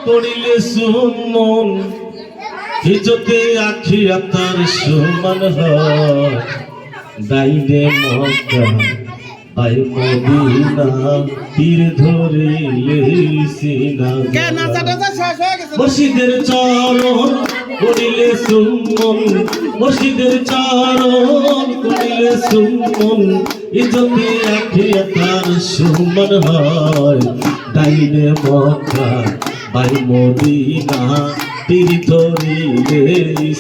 করিলে সুমন ইজ্জতে আখিয়া তার সমান হয় দাইনে মক্কা আই মদিনা তীর ধরিলে সিনা মুর্শিদের চরণ করিলে সুমন মুর্শিদের চরণ করিলে সুমন ইজ্জতে আখিয়া তার সমান হয় দাইনে মক্কা আই মদিনা তীর ধরিলে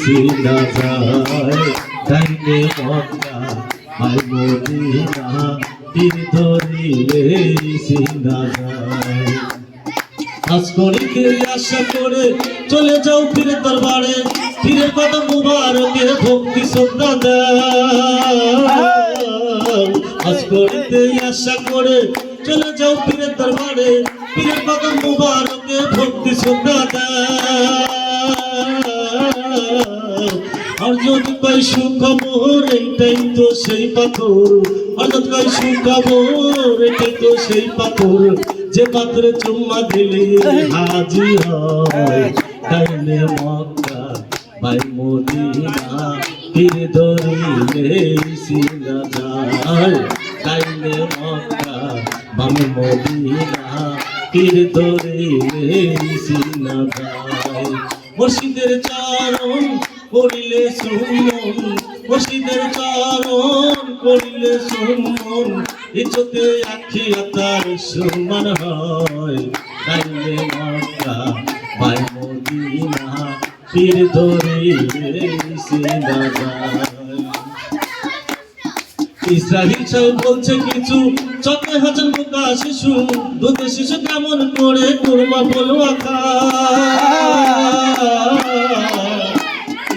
সিনা যায় দাইনে মক্কা আই মদিনা তীর ধরিলে সিনা যায়। আজ করিকে আশা করে চলে যাও পীরের দরবারে পীরের কদম মুবারকে ভক্তি শ্রদ্ধা দাও। আজ করিকে আশা করে চলে যাও পীরের দরবারে পীরের কদম মুবারকে ভক্তি শ্রদ্ধা দাও। আর যদি পাই সুখবর এটাই তো সেই পাথর আর যদি পাই সুখবর এটাই তো সেই পাথর যে পাথরে চুম্মা দিলে হাজি হয় দাইনে মক্কা ভাই মদিনা তীর ধরিলে সিনা যায় দাইনে মক্কা ভাই মদিনা তীর ধরিলে সিনা যায়। মুর্শিদের চরণ করিলে সুমন মুর্শিদের চরণ করিলে সুমন ইজ্জতে আখিয়া তার সমান হয় দাইনে মক্কা ভাই মদিনা তীর ধরিলে সিনা যায়। ইসরাইল সাহেব বলছে কিছু চকে হাজার বোকা শিশু দুধে শিশু কেমন করে কুরমা বলুয়া খায়।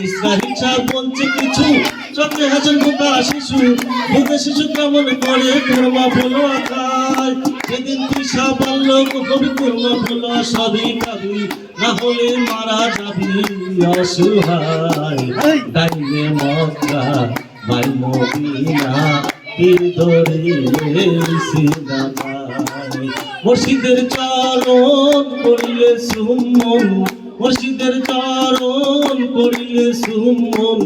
ইসরাইল সাহেব বলছে কিছু চকে হাজার বোকা শিশু দুধে শিশু কেমন করে কুরমা বলুয়া খায়। যেদিন দিশা বলল কবি কুরমা বলুয়া সবই খাবি না হলে মারা যাবি অসহায় দাইনে মক্কা ভাই মদিনা তীর ধরিলে সিনা যায়। মুর্শিদের চরণ করিলে সুমন মুর্শিদের চরণ করিলে সুমন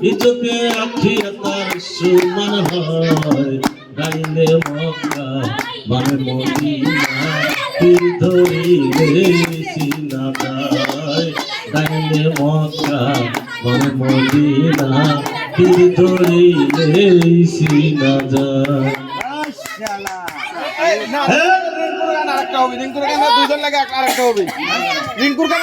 ইজ্জতে আখিয়া তার সমান হয় দাইনে মক্কা ভাই মদিনা তীর ধরিলে সিনা যায় দাইনে মক্কা ভাই মদিনা তীর ধরিলে সিনা যায়। মাশাআল্লাহ। রিংকুর গান আরেকটা হবে রিংকুর গান দুজন লাগে আরেকটা হবে রিংকুর গান